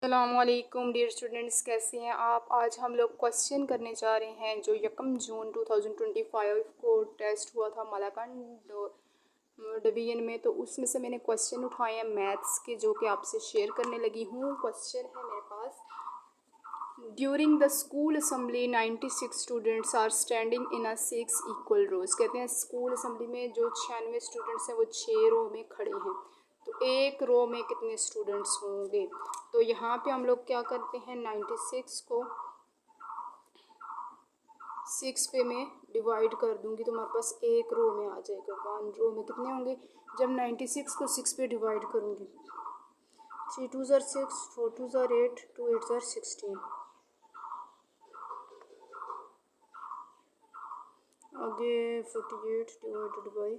अस्सलामुअलैकुम dear students, कैसे हैं आप। आज हम लोग क्वेश्चन करने जा रहे हैं जो 1 जून 2025 को टेस्ट हुआ था मलाकंड डिवीजन में। तो उसमें से मैंने क्वेश्चन उठाए हैं मैथ्स के, जो कि आपसे शेयर करने लगी हूँ। क्वेश्चन है मेरे पास, during the school assembly 96 students are standing in a 6 equal rows. कहते हैं स्कूल असम्बली में जो 96 स्टूडेंट्स हैं वो 6 रो में खड़े हैं, तो एक रो में कितने स्टूडेंट्स होंगे। तो यहाँ पे हम लोग क्या करते हैं, 96 को 6 पे मैं डिवाइड कर दूंगी तो हमारे पास एक रो में आ जाएगा। 1 रो में कितने होंगे, जब 96 को 6 पे डिवाइड करूँगी, 3 2 ज़ार 6, 4 2 ज़ार 8, 2 8 ज़ार 16। आगे 48 डिवाइडेड बाई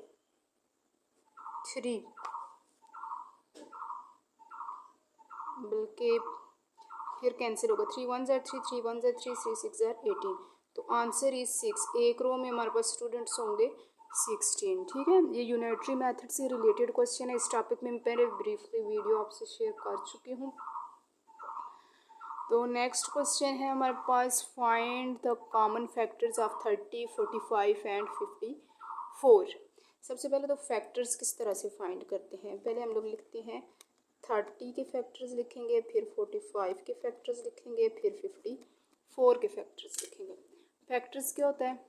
3, बल्कि फिर कैंसिल होगा। 3 1 ज़ार 3, 3 1 ज़ार 3, 3 6 ज़ार 18। तो आंसर इज 6। एक रो में हमारे पास स्टूडेंट्स होंगे 16। ठीक है, ये यूनिटरी मेथड से रिलेटेड क्वेश्चन है। इस टॉपिक में मैं पहले ब्रीफली वीडियो आपसे शेयर कर चुकी हूँ। तो नेक्स्ट क्वेश्चन है हमारे पास, find the common factors of 30, 45 and 54। सबसे पहले तो फैक्टर्स किस तरह से फाइंड करते हैं, पहले हम लोग लिखते हैं 30 के फैक्टर्स लिखेंगे, फिर 45 के फैक्टर्स लिखेंगे, फिर 54 के फैक्टर्स लिखेंगे। फैक्टर्स क्या होता है,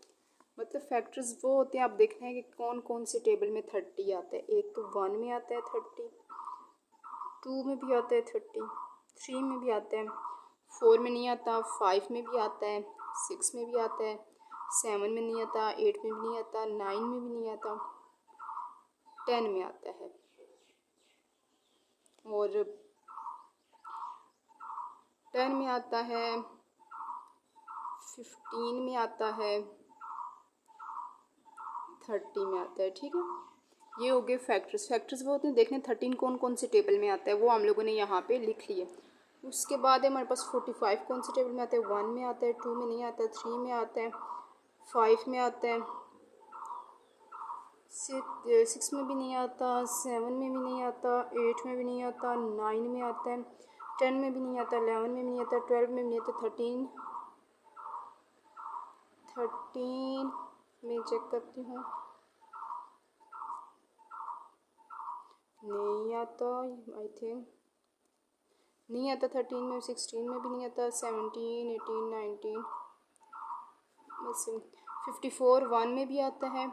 मतलब फैक्टर्स वो होते हैं, आप देखते हैं कि कौन कौन से टेबल में 30 आता है। एक तो 1 में आता है 30, 2 में भी आता है 30, 3 में भी आता है, 4 में नहीं आता, 5 में भी आता है, 6 में भी आता है, 7 में नहीं आता, 8 में भी नहीं आता, 9 में भी नहीं आता, 10 में आता है, और 10 में आता है, 15 में आता है, 30 में आता है। ठीक है, ये हो गए फैक्टर्स। फैक्टर्स वो होते हैं, देखने 13 कौन कौन से टेबल में आता है वो हम लोगों ने यहाँ पे लिख लिए। उसके बाद है हमारे पास 45 कौन से टेबल में आता है, 1 में आता है, 2 में नहीं आता, 3 में आता है, 5 में आता है, 6 में भी नहीं आता, 7 में भी नहीं आता, 8 में भी नहीं आता, 9 में आता है, 10 में भी नहीं आता, 11 में भी नहीं आता, 12 में भी नहीं आता, 13 में चेक करती हूँ, नहीं आता, आई थिंक नहीं आता 13 में, 16 में भी नहीं आता, 17 18 19, बस 54 1 में भी आता है,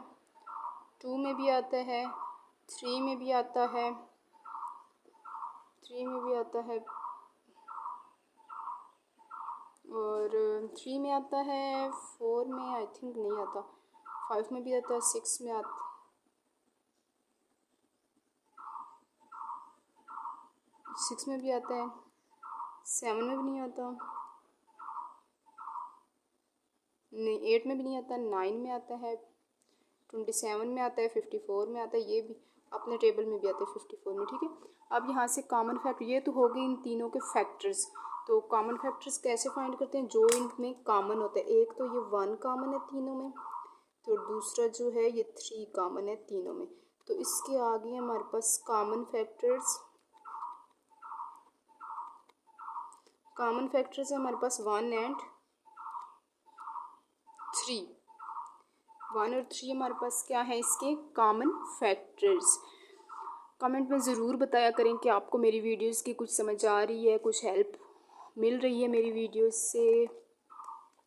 2 में भी आता है, 3 में भी आता है, 3 में भी आता है, और 3 में आता है, 4 में आई थिंक नहीं आता, 5 में भी आता है, 6 में आता, 6 में भी आता है, 7 में भी नहीं आता, नहीं 8 में भी नहीं आता, 9 में आता है, 27 में आता है, 54 में आता है, ये भी अपने टेबल में भी आता है 54 में। ठीक है, अब यहाँ से कॉमन फैक्टर, ये तो हो गए इन तीनों के फैक्टर्स। तो कॉमन फैक्टर्स कैसे फाइंड करते हैं, जो इनमें कॉमन होता है। एक तो ये 1 कॉमन है तीनों में, तो दूसरा जो है ये 3 कॉमन है तीनों में। तो इसके आगे हमारे पास कॉमन फैक्टर्स है हमारे पास 1 एंड 3। 1 और 3 हमारे पास क्या है, इसके कॉमन फैक्टर्स। कमेंट में ज़रूर बताया करें कि आपको मेरी वीडियोस की कुछ समझ आ रही है, कुछ हेल्प मिल रही है मेरी वीडियोस से,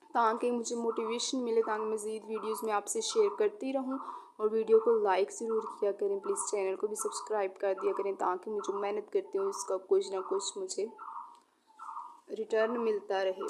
ताकि मुझे मोटिवेशन मिले, ताकि मज़ीद वीडियोस में आपसे शेयर करती रहूं। और वीडियो को लाइक ज़रूर किया करें, प्लीज़ चैनल को भी सब्सक्राइब कर दिया करें, ताकि मुझे मेहनत करती हूँ इसका कुछ ना कुछ मुझे रिटर्न मिलता रहे।